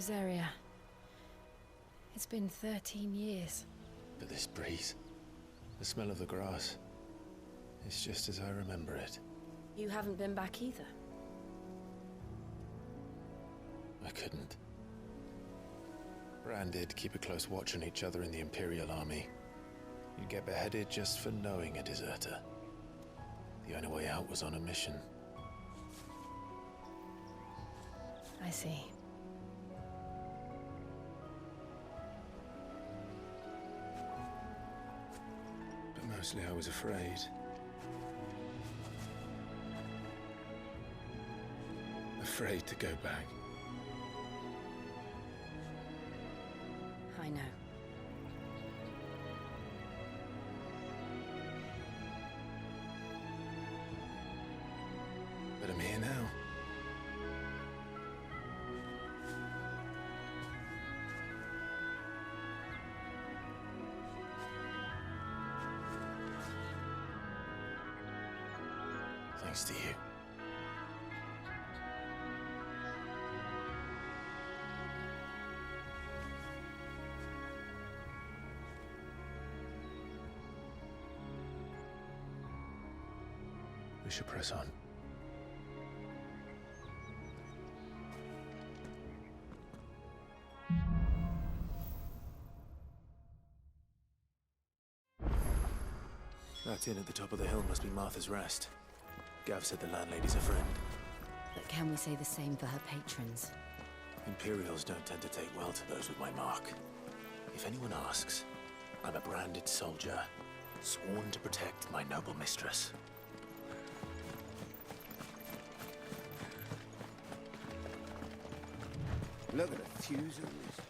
this area. It's been 13 years. But this breeze, the smell of the grass, it's just as I remember it. You haven't been back either. I couldn't. Bran did keep a close watch on each other in the Imperial Army. You'd get beheaded just for knowing a deserter. The only way out was on a mission. I see. But mostly I was afraid. Afraid to go back. I know. But I'm here now. Thanks to you. We should press on. That inn at the top of the hill must be Martha's Rest. Gav said the landlady's a friend. But can we say the same for her patrons? Imperials don't tend to take well to those with my mark. If anyone asks, I'm a branded soldier, sworn to protect my noble mistress. Look at the fuse on this.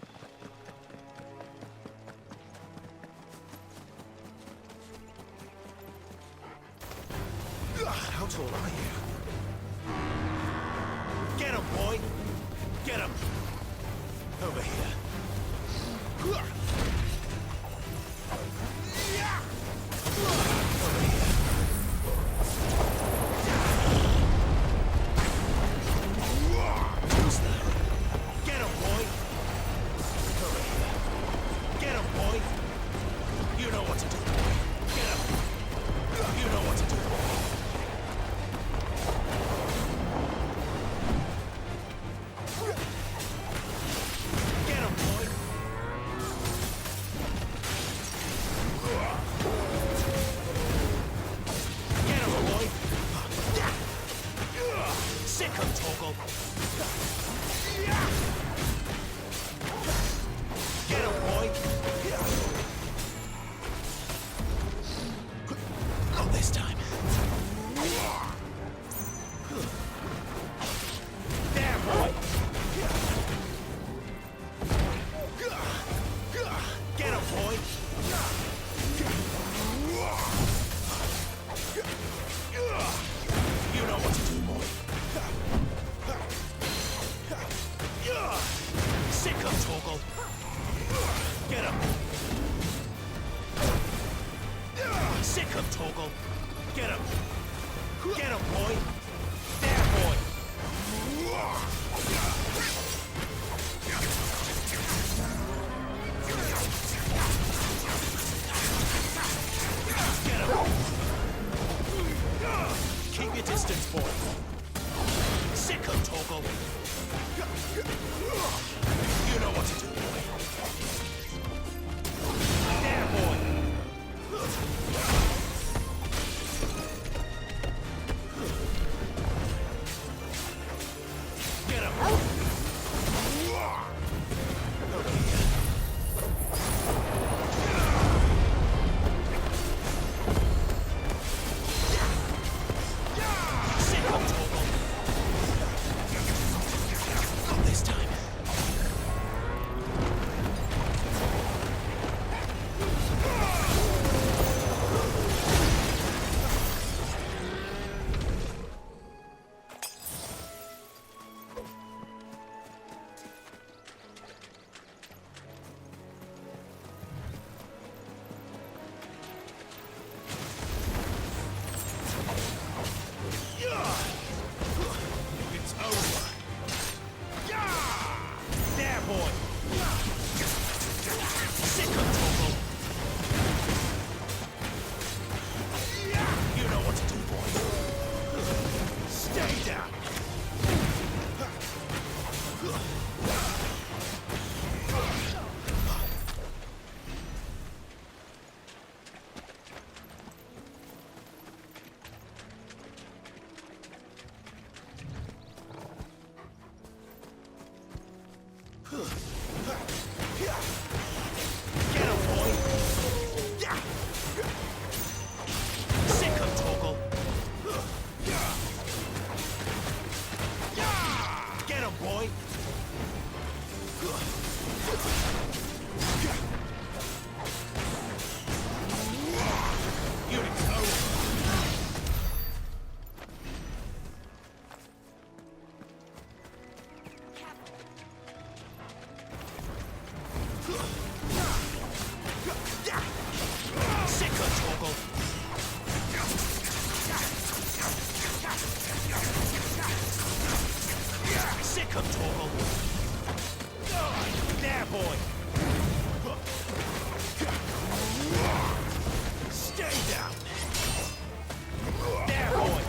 How tall are you? Get him, boy! Get him! Over here. Over here. Who's that? Get him, boy! Over here. Get him, boy! You know what to do, boy. Get him! You know what to do, boy. boy! Stay down! There, boy!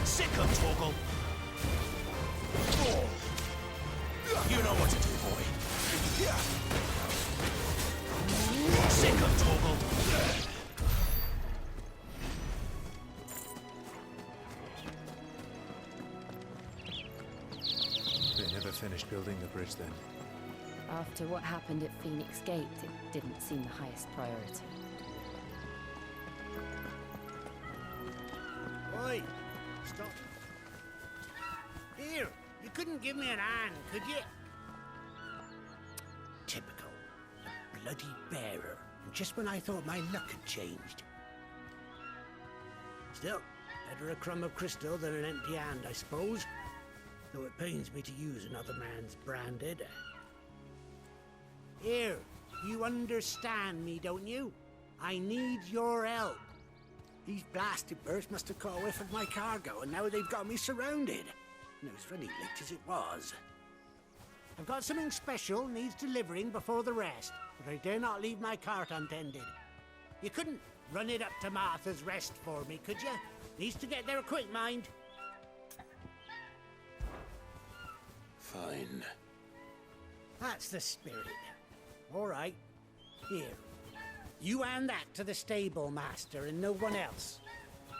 Sick of Torgal! You know what to do, boy. Sick of Torgal! They never finished building the bridge then. After what happened at Phoenix Gate, it didn't seem the highest priority. Oi! Stop. Here, you couldn't give me an hand, could you? Typical. A bloody bearer. Just when I thought my luck had changed. Still, better a crumb of crystal than an empty hand, I suppose. Though it pains me to use another man's branded. Here, you understand me, don't you? I need your help. These blasted birds must have caught a whiff of my cargo, and now they've got me surrounded. And it was funny late as it was. I've got something special needs delivering before the rest, but I dare not leave my cart untended. You couldn't run it up to Martha's Rest for me, could you? Needs to get there quick, mind. Fine. That's the spirit. All right. Here. You hand that to the stable master and no one else.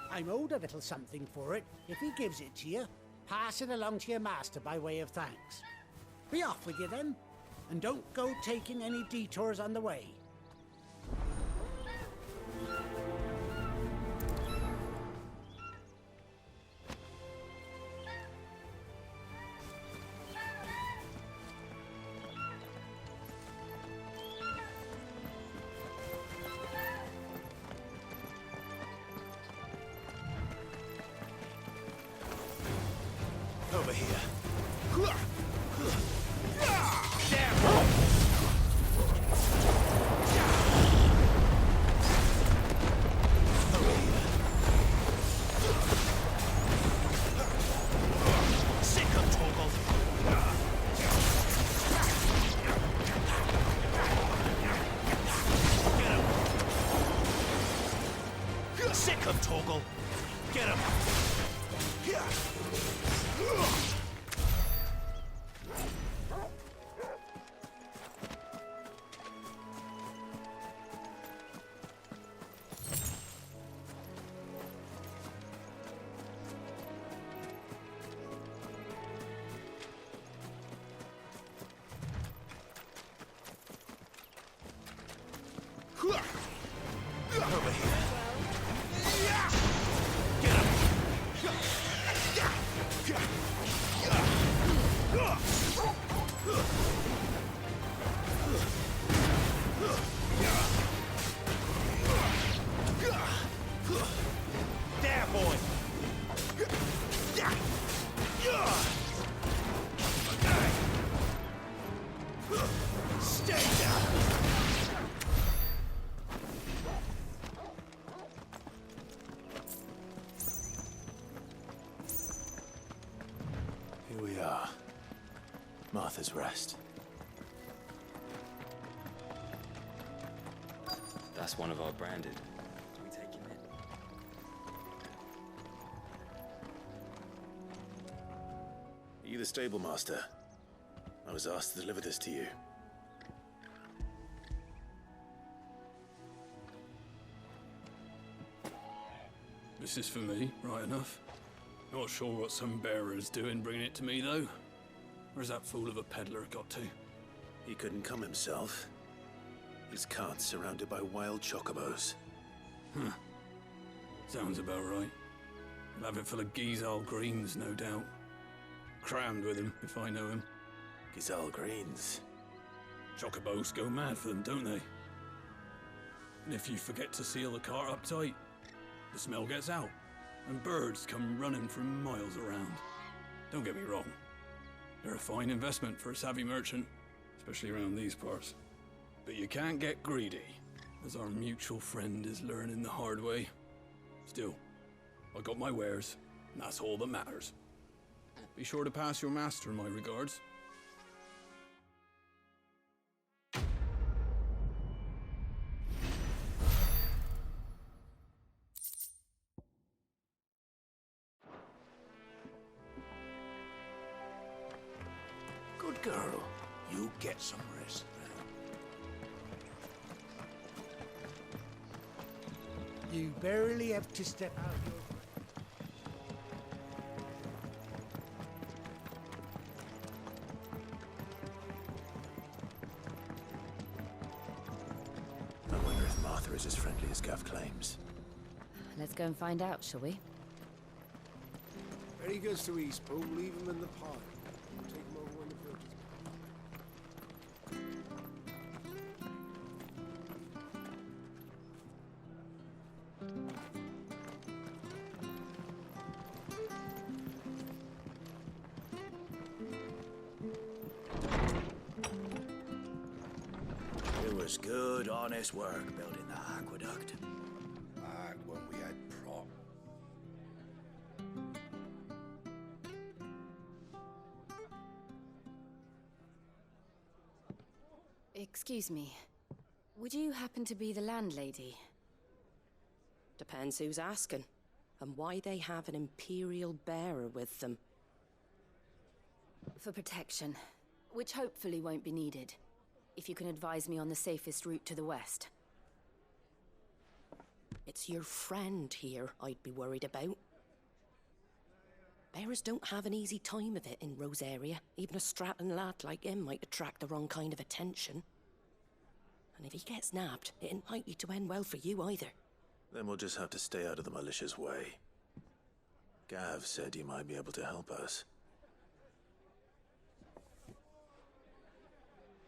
I'm owed a little something for it. If he gives it to you, pass it along to your master by way of thanks. Be off with you then, and don't go taking any detours on the way. Over here. Sick of Torgal. Get him. Over here. Get him. There, boy. Stay down. Here we are. Martha's Rest. That's one of our branded. We take him in. Are you the stable master? I was asked to deliver this to you. This is for me, right enough. Not sure what some bearer's doing bringing it to me, though. Where's that fool of a peddler got to? He couldn't come himself. His cart's surrounded by wild chocobos. Huh. Sounds about right. He'll have it full of Gizal greens, no doubt. Crammed with him, if I know him. Gizal greens. Chocobos go mad for them, don't they? And if you forget to seal the cart up tight, the smell gets out, and birds come running from miles around. Don't get me wrong. They're a fine investment for a savvy merchant, especially around these parts. But you can't get greedy, as our mutual friend is learning the hard way. Still, I got my wares, and that's all that matters. Be sure to pass your master my regards. Good girl. You get some rest now. You barely have to step out your... I wonder if Martha is as friendly as Gav claims. Let's go and find out, shall we? When he goes to Eastpool, leave him in the park. Take him over when the bridge is It was good, honest work building that aqueduct. Back when we had prop. Excuse me. Would you happen to be the landlady? Depends who's asking, and why they have an Imperial bearer with them. For protection, which hopefully won't be needed. If you can advise me on the safest route to the west. It's your friend here I'd be worried about. Bearers don't have an easy time of it in Rosaria. Even a Stratton lad like him might attract the wrong kind of attention. And if he gets nabbed, it ain't likely to end well for you either. Then we'll just have to stay out of the malicious way. Gav said you might be able to help us.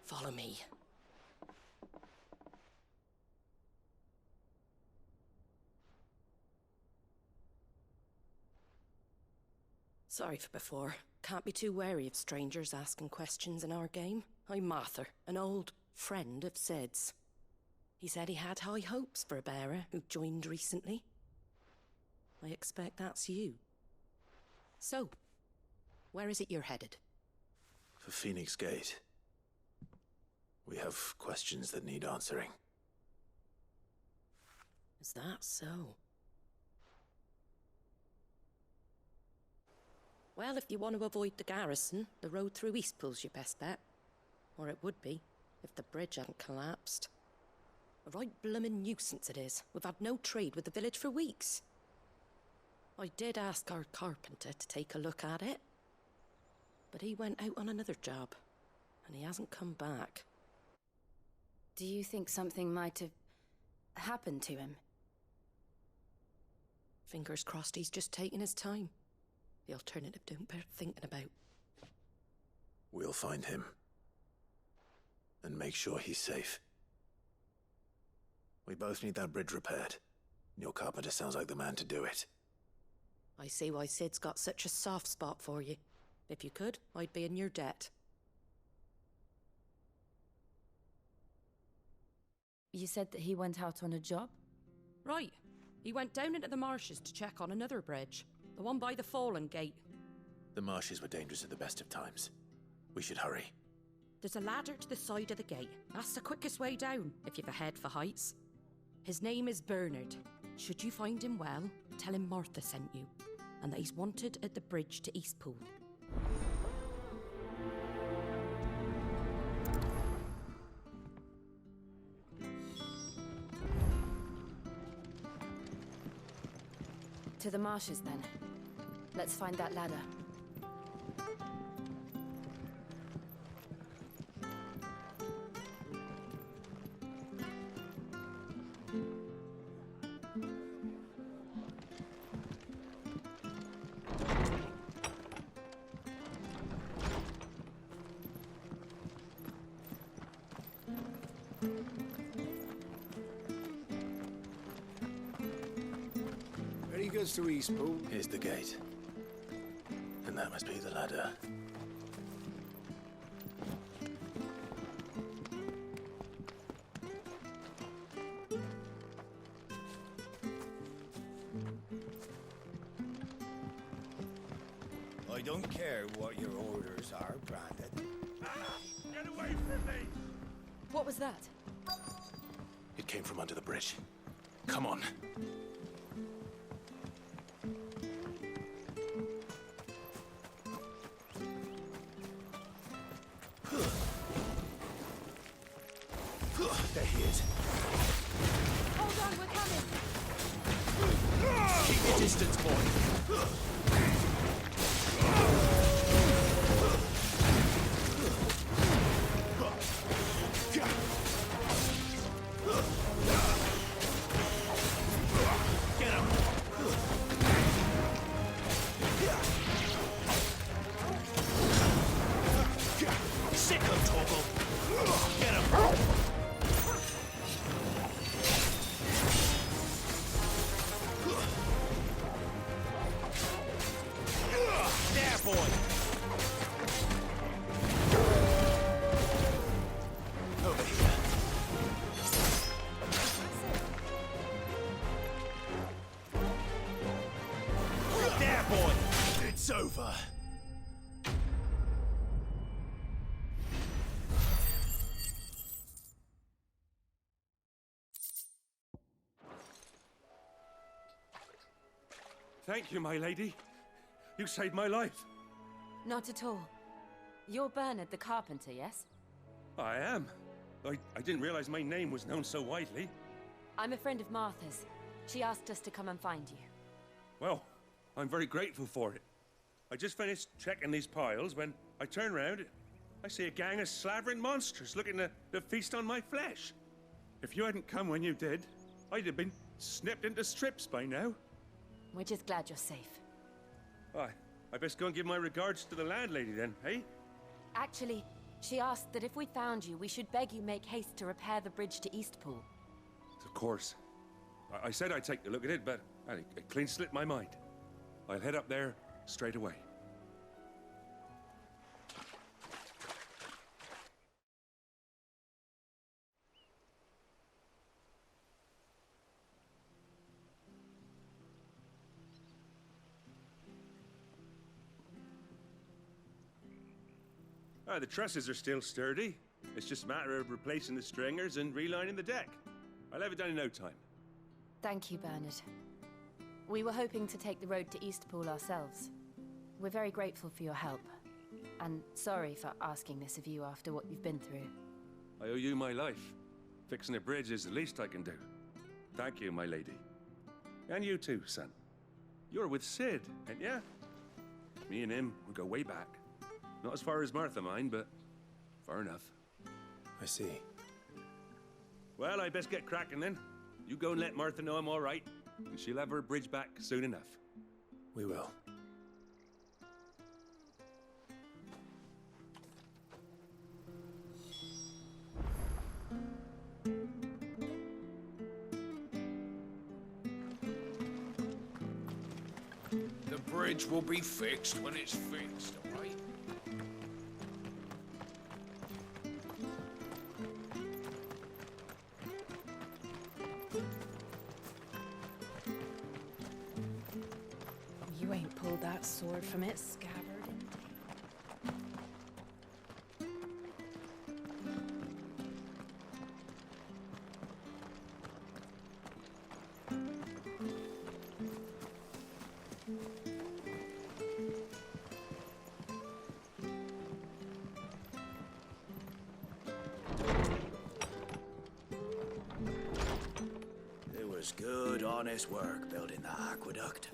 Follow me. Sorry for before. Can't be too wary of strangers asking questions in our game. I'm Martha, an old friend of Sid's. He said he had high hopes for a bearer who joined recently. I expect that's you. So, where is it you're headed? For Phoenix Gate. We have questions that need answering. Is that so? Well, if you want to avoid the garrison, the road through Eastpool's your best bet. Or it would be, if the bridge hadn't collapsed. A right bloomin' nuisance it is. We've had no trade with the village for weeks. I did ask our carpenter to take a look at it. But he went out on another job, and he hasn't come back. Do you think something might have happened to him? Fingers crossed he's just taking his time. The alternative don't bear thinking about. We'll find him. And make sure he's safe. We both need that bridge repaired. Your carpenter sounds like the man to do it. I see why Sid's got such a soft spot for you. If you could, I'd be in your debt. You said that he went out on a job? Right. He went down into the marshes to check on another bridge. The one by the Fallen Gate. The marshes were dangerous at the best of times. We should hurry. There's a ladder to the side of the gate. That's the quickest way down, if you've a head for heights. His name is Bernard. Should you find him well, tell him Martha sent you, and that he's wanted at the bridge to Eastpool. To the marshes, then. Let's find that ladder. gets to Eastpool. Here's the gate. And that must be the ladder. I don't care what your orders are, Brandon. Get away from me! What was that? It came from under the bridge. Come on. There he is. Hold on, we're coming! Keep your distance, boy. It's over. Thank you, my lady. You saved my life. Not at all. You're Bernard the carpenter, yes? I am. I didn't realize my name was known so widely. I'm a friend of Martha's. She asked us to come and find you. Well, I'm very grateful for it. I just finished checking these piles when I turn around. I see a gang of slavering monsters looking to feast on my flesh. If you hadn't come when you did, I'd have been snipped into strips by now. We're just glad you're safe. I best go and give my regards to the landlady then, eh? Actually, she asked that if we found you, we should beg you make haste to repair the bridge to Eastpool. Of course. I said I'd take a look at it, but it clean slipped my mind. I'll head up there straight away. The trusses are still sturdy. It's just a matter of replacing the stringers and relining the deck. I'll have it done in no time. Thank you, Bernard. We were hoping to take the road to Eastpool ourselves. We're very grateful for your help. And sorry for asking this of you after what you've been through. I owe you my life. Fixing a bridge is the least I can do. Thank you, my lady. And you too, son. You're with Sid, ain't ya? Me and him, we go way back. Not as far as Martha, mind, but far enough. I see. Well, I best get cracking then. You go and let Martha know I'm all right, and she'll have her bridge back soon enough. We will. The bridge will be fixed when it's fixed, all right? You ain't pulled that sword from its scabbard. It was good, honest work building that aqueduct.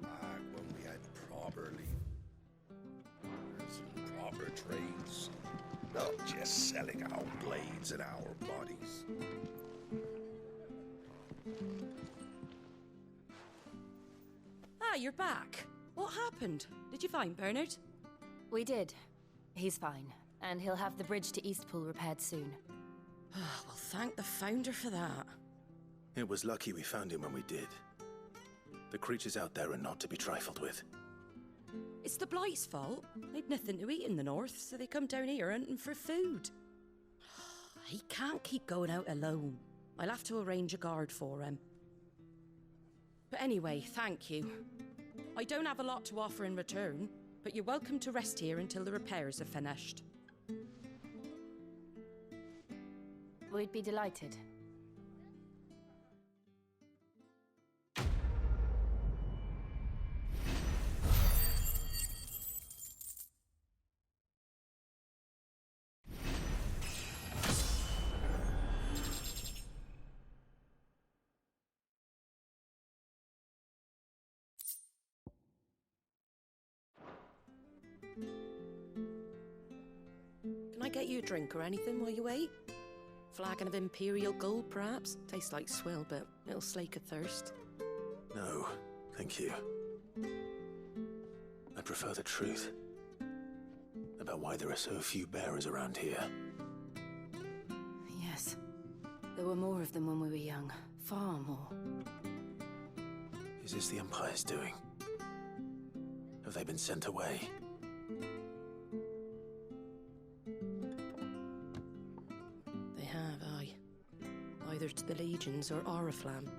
Back when we had proper leaders and proper trades, not just selling our blades and our bodies. Ah, you're back. What happened? Did you find Bernard? We did. He's fine, and he'll have the bridge to Eastpool repaired soon. Well, thank the Founder for that. It was lucky we found him when we did. The creatures out there are not to be trifled with. It's the Blight's fault. They'd nothing to eat in the north, so they come down here hunting for food. He can't keep going out alone. I'll have to arrange a guard for him. But anyway, thank you. I don't have a lot to offer in return, but you're welcome to rest here until the repairs are finished. We'd be delighted. Can I get you a drink or anything while you wait? Flagon of Imperial Gold, perhaps? Tastes like swill, but it'll slake a thirst. No, thank you. I prefer the truth. About why there are so few bearers around here. Yes. There were more of them when we were young. Far more. Is this the Empire's doing? Have they been sent away? They have, aye. Either to the Legions or Oriflamme.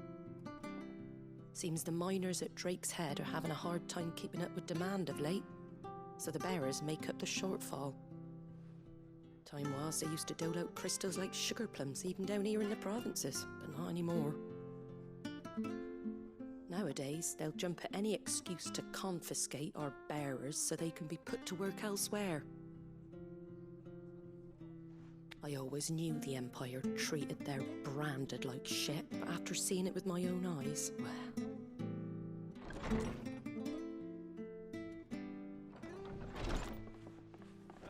Seems the miners at Drake's Head are having a hard time keeping up with demand of late, so the bearers make up the shortfall. Time was they used to dole out crystals like sugar plums even down here in the provinces, but not anymore. Nowadays, they'll jump at any excuse to confiscate our bearers so they can be put to work elsewhere. I always knew the Empire treated their branded like shit, but after seeing it with my own eyes, well...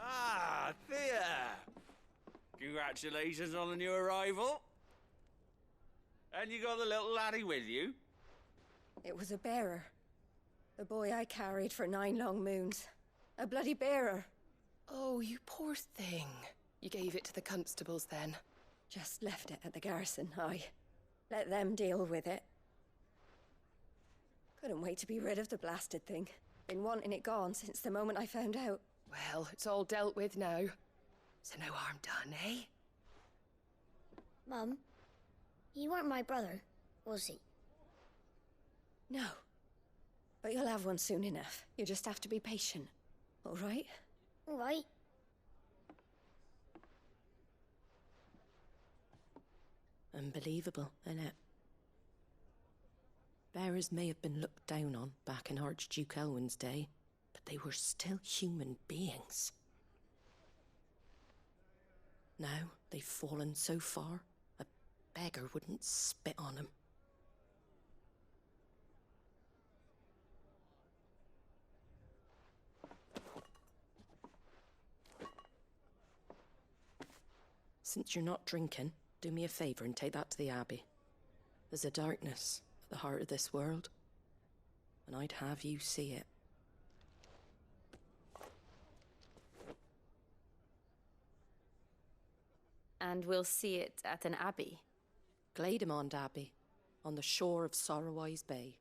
Ah, Thea! Congratulations on the new arrival. And you got the little laddie with you? It was a bearer. The boy I carried for 9 long moons. A bloody bearer. Oh, you poor thing. You gave it to the constables then? Just left it at the garrison, aye. Let them deal with it. Couldn't wait to be rid of the blasted thing. Been wanting it gone since the moment I found out. Well, it's all dealt with now. So no harm done, eh? Mum, you weren't my brother, was he? No. But you'll have one soon enough. You just have to be patient. All right? All right. Unbelievable, innit? Bearers may have been looked down on back in Archduke Elwin's day, but they were still human beings. Now they've fallen so far, a beggar wouldn't spit on them. Since you're not drinking, do me a favour and take that to the Abbey. There's a darkness at the heart of this world, and I'd have you see it. And we'll see it at an abbey? Glademond Abbey, on the shore of Sorrowwise Bay.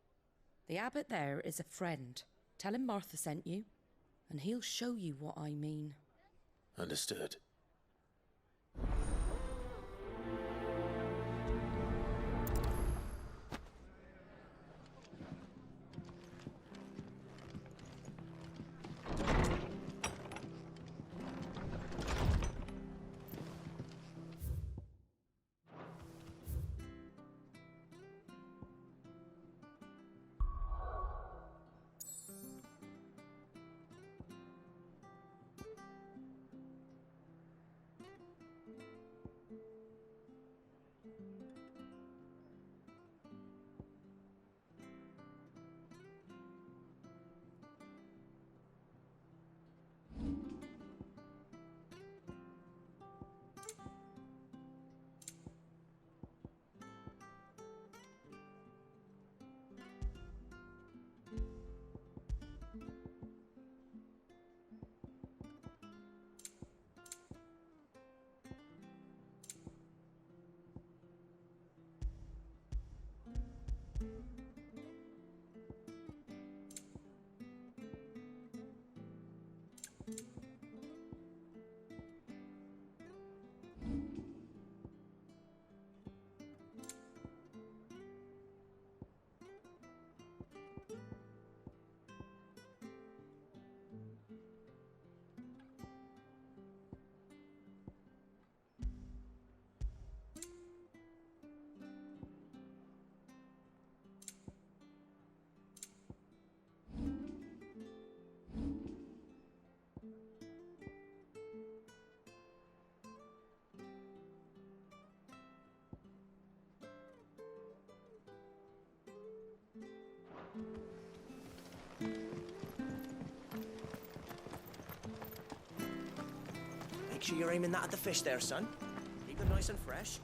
The abbot there is a friend. Tell him Martha sent you, and he'll show you what I mean. Understood. sure you're aiming that at the fish there, son. Keep them nice and fresh.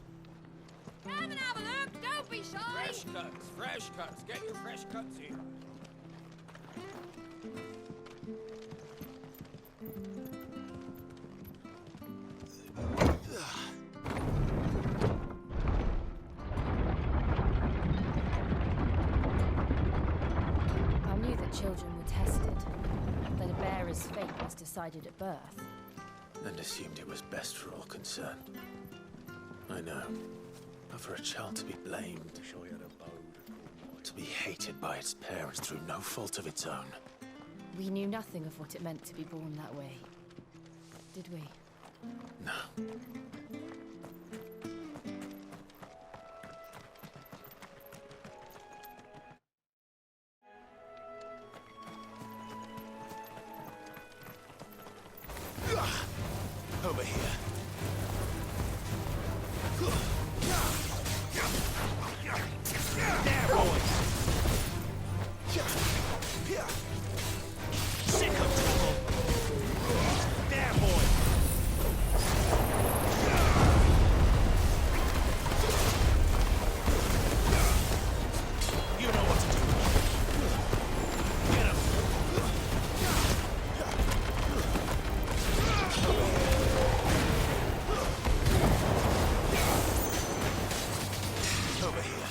Come and have a look, don't be shy! Fresh cuts. Get your fresh cuts here. I knew that children were tested, that a bearer's fate was decided at birth. And assumed it was best for all concerned. I know. But for a child to be blamed, to be hated by its parents through no fault of its own. We knew nothing of what it meant to be born that way, did we? No. Over here. There, boys! Sick of trouble! There, boys! You know what to do. Get him! Over here.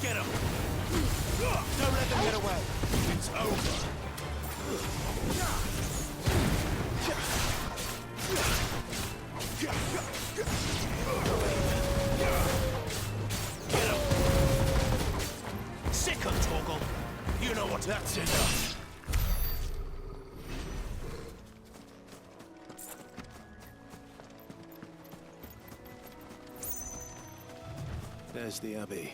Get him! Don't let them get away! It's over! Get him! Sick of Torgal! You know what? That's enough! There's the Abbey.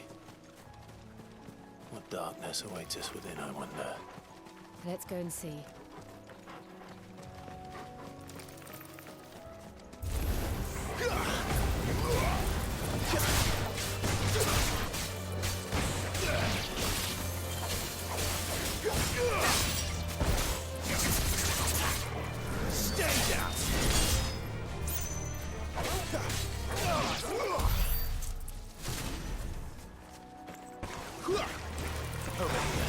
What darkness awaits us within, I wonder. Let's go and see. Stay down! Over here.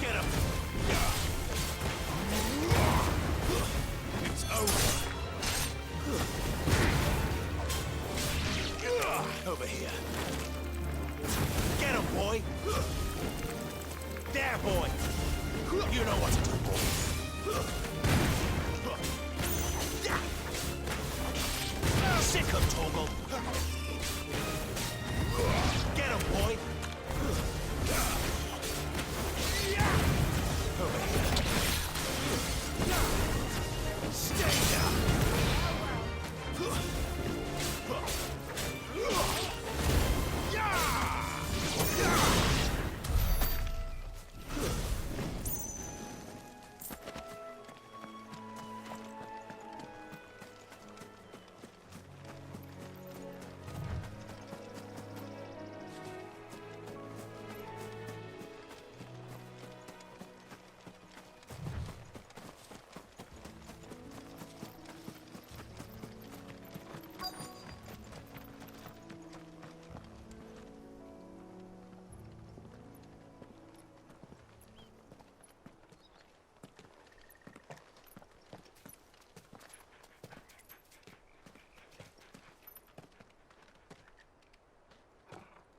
Get him! It's over. Over here. Get him, boy! There, boy! You know what to do, boy. Sick of Torgal! Get him, boy! Over here. Stay down!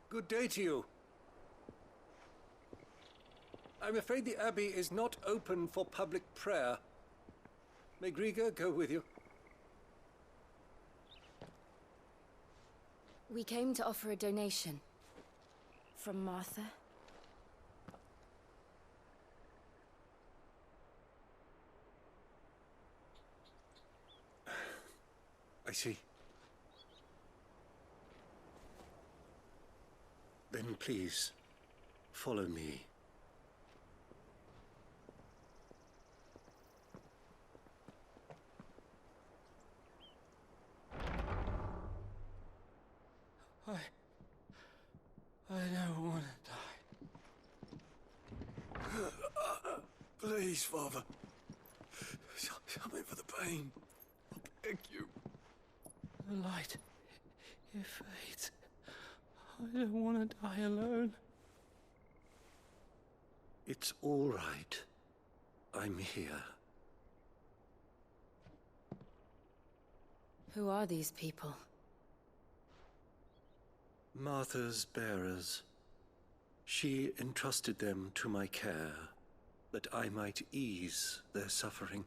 Good day to you. I'm afraid the Abbey is not open for public prayer. May Griga go with you? We came to offer a donation. From Martha. I see. Then please, follow me. I don't want to die. Please, Father. Something for the pain. I beg you. The light, it fades. I don't want to die alone. It's all right. I'm here. Who are these people? Martha's bearers. She entrusted them to my care, that I might ease their suffering.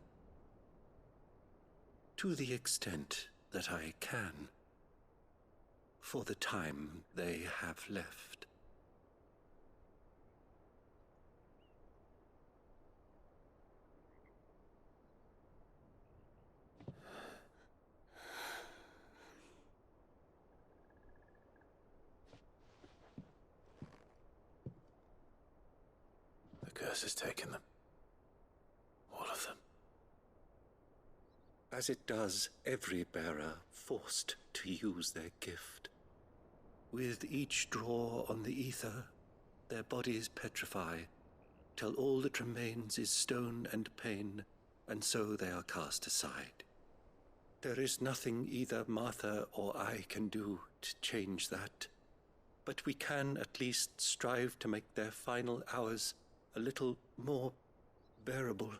To the extent that I can, for the time they have left. The curse has taken them. All of them. As it does every bearer forced to use their gift. With each draw on the ether, their bodies petrify, till all that remains is stone and pain, and so they are cast aside. There is nothing either Martha or I can do to change that, but we can at least strive to make their final hours a little more bearable.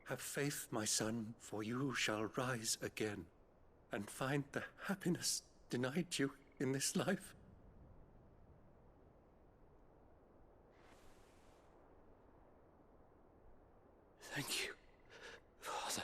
Have faith, my son, for you shall rise again and find the happiness denied you in this life. Thank you, Father.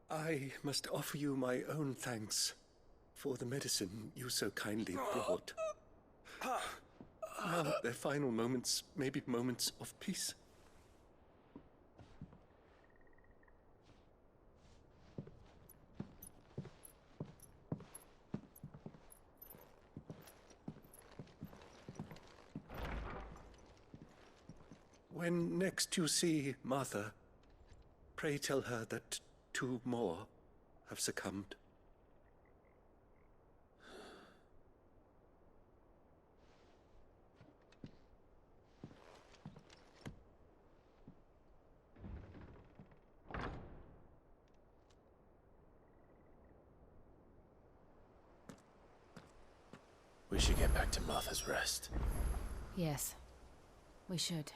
I must offer you my own thanks for the medicine you so kindly brought. Now their final moments may be moments of peace. When next you see Martha, pray tell her that 2 more have succumbed. We should get back to Martha's Rest. Yes, we should.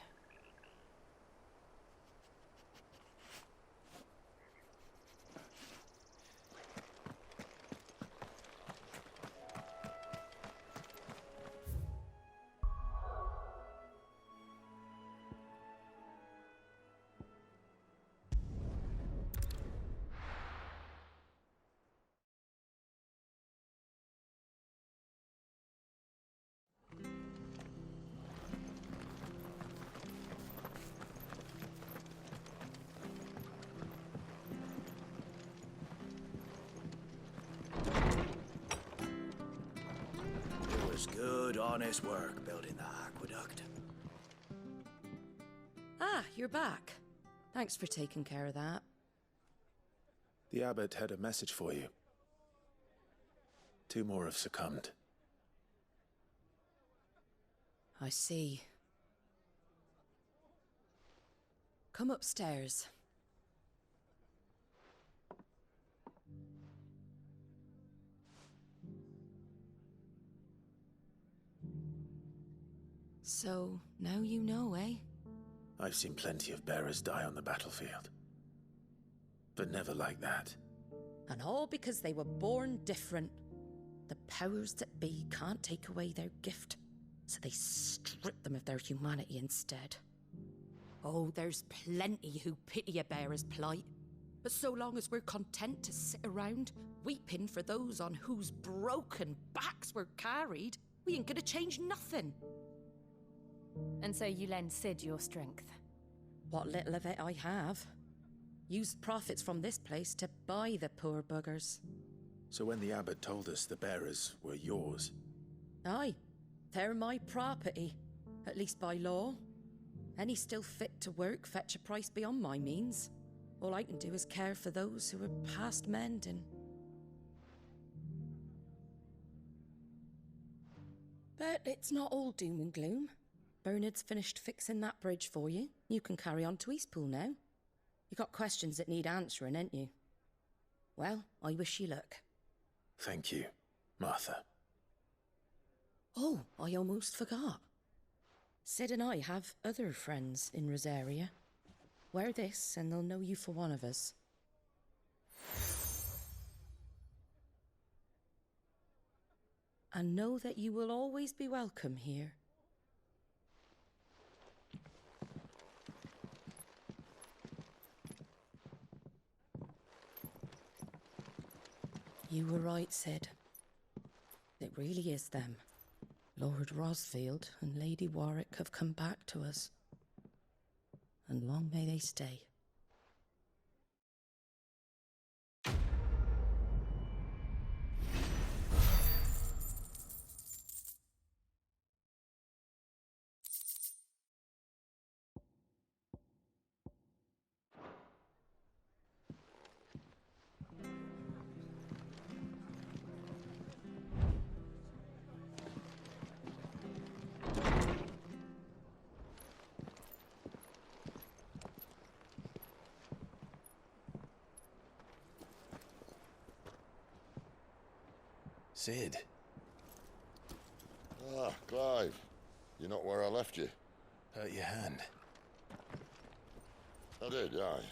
It was good, honest work building that aqueduct. Ah, you're back. Thanks for taking care of that. The abbot had a message for you. 2 more have succumbed. I see. Come upstairs. So, now you know, eh? I've seen plenty of bearers die on the battlefield. But never like that. And all because they were born different. The powers that be can't take away their gift, so they strip them of their humanity instead. Oh, there's plenty who pity a bearer's plight. But so long as we're content to sit around, weeping for those on whose broken backs we're carried, we ain't gonna change nothing. And so you lend Sid your strength? What little of it I have. Used profits from this place to buy the poor buggers. So when the abbot told us the bearers were yours... Aye, they're my property, at least by law. Any still fit to work fetch a price beyond my means. All I can do is care for those who are past mending. But it's not all doom and gloom. Bernard's finished fixing that bridge for you. You can carry on to Eastpool now. You got questions that need answering, ain't you? Well, I wish you luck. Thank you, Martha. Oh, I almost forgot. Sid and I have other friends in Rosaria. Wear this and they'll know you for one of us. And know that you will always be welcome here. You were right, Sid. It really is them. Lord Rosfield and Lady Warwick have come back to us. And long may they stay. Sid. Ah, Clive. You're not where I left you. Hurt your hand. I did, aye.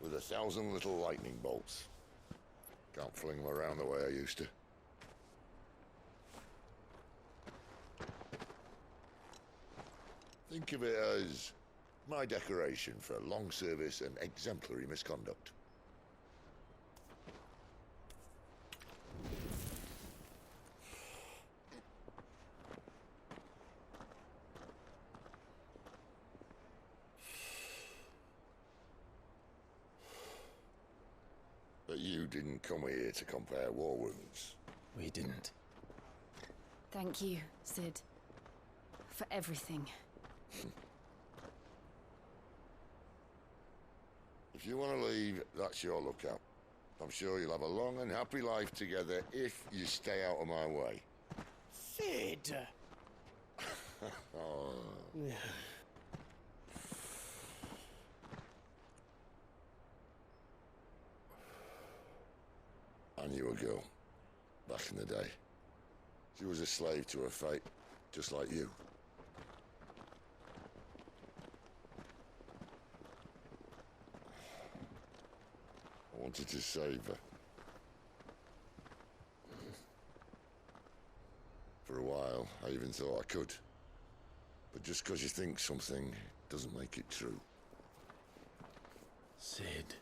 With 1,000 little lightning bolts. Can't fling them around the way I used to. Think of it as my decoration for long service and exemplary misconduct. But you didn't come here to compare war wounds. We didn't. Thank you, Sid. For everything. If you want to leave, that's your lookout. I'm sure you'll have a long and happy life together if you stay out of my way. Sid! Oh. I knew a girl, back in the day. She was a slave to her fate, just like you. I wanted to save her. For a while, I even thought I could. But just because you think something doesn't make it true. Sid.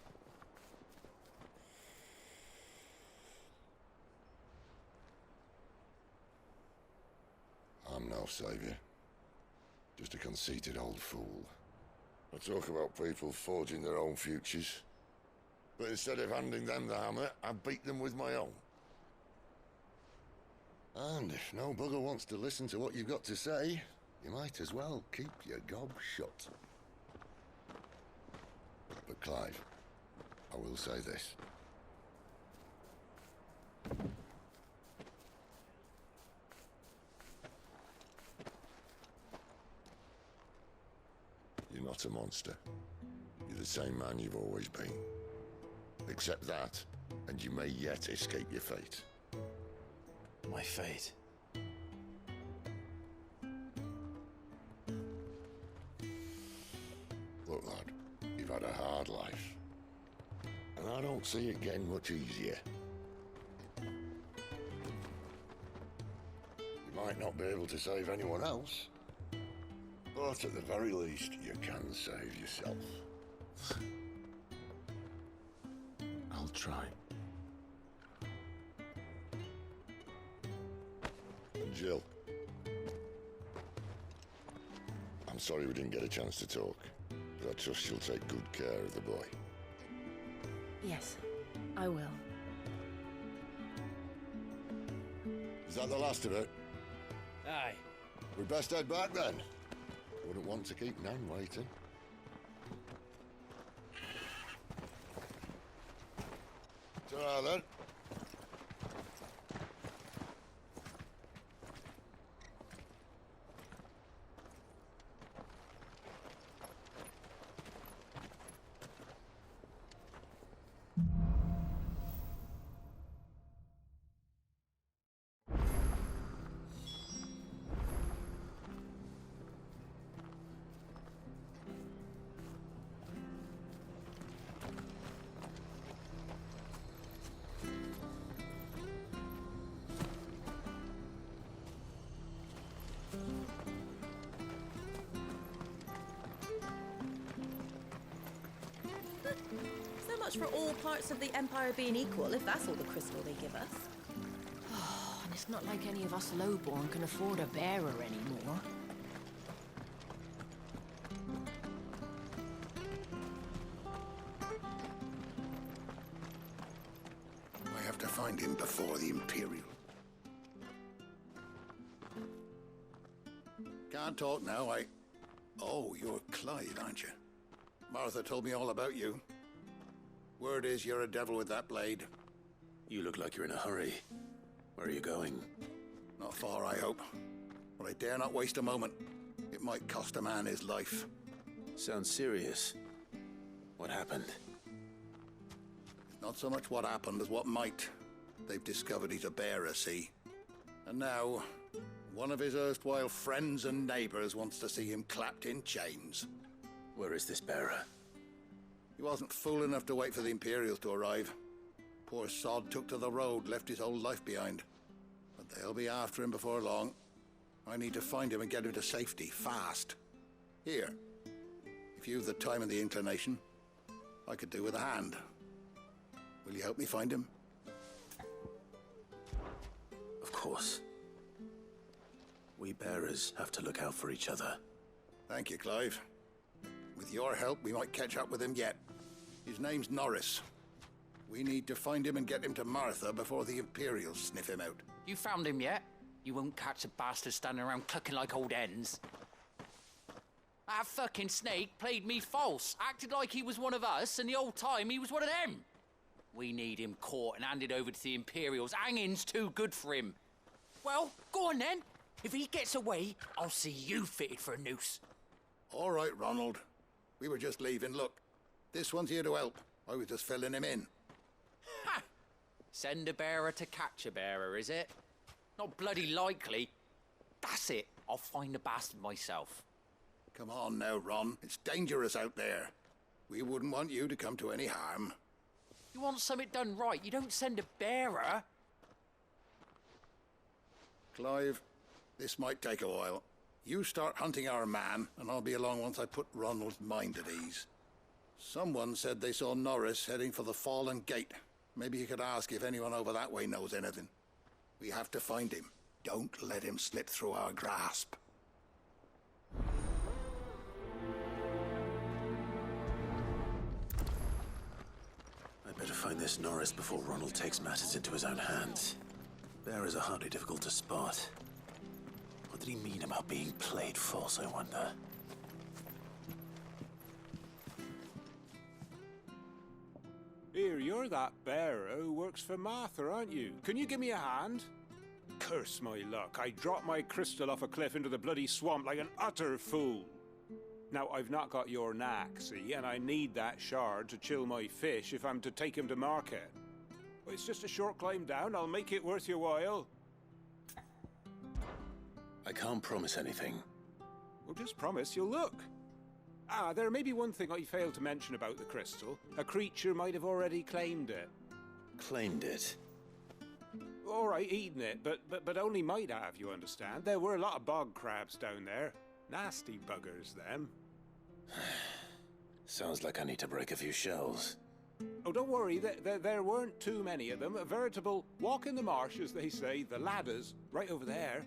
I'm no savior. Just a conceited old fool. I talk about people forging their own futures. But instead of handing them the hammer, I beat them with my own. And if no bugger wants to listen to what you've got to say, you might as well keep your gob shut. But Clive, I will say this. You're not a monster. You're the same man you've always been. Accept that, and you may yet escape your fate. My fate? I don't see it getting much easier. You might not be able to save anyone else, but at the very least, you can save yourself. I'll try. And Jill, I'm sorry we didn't get a chance to talk, but I trust she'll take good care of the boy. Yes, I will. Is that the last of it? Aye. We'd best head back then. Wouldn't want to keep Nan waiting. Ta-ra then. So much for all parts of the Empire being equal, if that's all the crystal they give us. Oh, and it's not like any of us lowborn can afford a bearer anymore. I have to find him before the Imperial. Can't talk now, Oh, you're Clive, aren't you? Martha told me all about you. Word is you're a devil with that blade. You look like you're in a hurry. Where are you going? Not far, I hope. But I dare not waste a moment. It might cost a man his life. Sounds serious. What happened? It's not so much what happened as what might. They've discovered he's a bearer, see? And now, one of his erstwhile friends and neighbors wants to see him clapped in chains. Where is this bearer? He wasn't fool enough to wait for the Imperials to arrive. Poor sod took to the road, left his whole life behind. But they'll be after him before long. I need to find him and get him to safety, fast. Here, if you've the time and the inclination, I could do with a hand. Will you help me find him? Of course. We bearers have to look out for each other. Thank you, Clive. With your help, we might catch up with him yet. His name's Norris. We need to find him and get him to Martha before the Imperials sniff him out. You found him yet? You won't catch a bastard standing around clucking like old hens. That fucking snake played me false, acted like he was one of us, and the whole time he was one of them. We need him caught and handed over to the Imperials. Hanging's too good for him. Well, go on then. If he gets away, I'll see you fitted for a noose. All right, Ronald. We were just leaving. Look, this one's here to help. I was just filling him in. Ha! Send a bearer to catch a bearer, is it? Not bloody likely. That's it. I'll find the bastard myself. Come on now, Ron. It's dangerous out there. We wouldn't want you to come to any harm. You want something done right, you don't send a bearer. Clive, this might take a while. You start hunting our man, and I'll be along once I put Ronald's mind at ease. Someone said they saw Norris heading for the Fallen Gate. Maybe you could ask if anyone over that way knows anything. We have to find him. Don't let him slip through our grasp. I'd better find this Norris before Ronald takes matters into his own hands. Bearers are hardly difficult to spot. What did he mean about being played false, I wonder? Here, you're that bearer who works for Martha, aren't you? Can you give me a hand? Curse my luck. I dropped my crystal off a cliff into the bloody swamp like an utter fool. Now, I've not got your knack, see, and I need that shard to chill my fish if I'm to take him to market. Well, it's just a short climb down. I'll make it worth your while. I can't promise anything. Well, just promise you'll look. Ah, there may be one thing I failed to mention about the crystal. A creature might have already claimed it. Claimed it? All right, eaten it, but only might have, you understand. There were a lot of bog crabs down there. Nasty buggers, them. Sounds like I need to break a few shells. Oh, don't worry, there weren't too many of them. A veritable walk in the marsh, as they say, the ladders, right over there.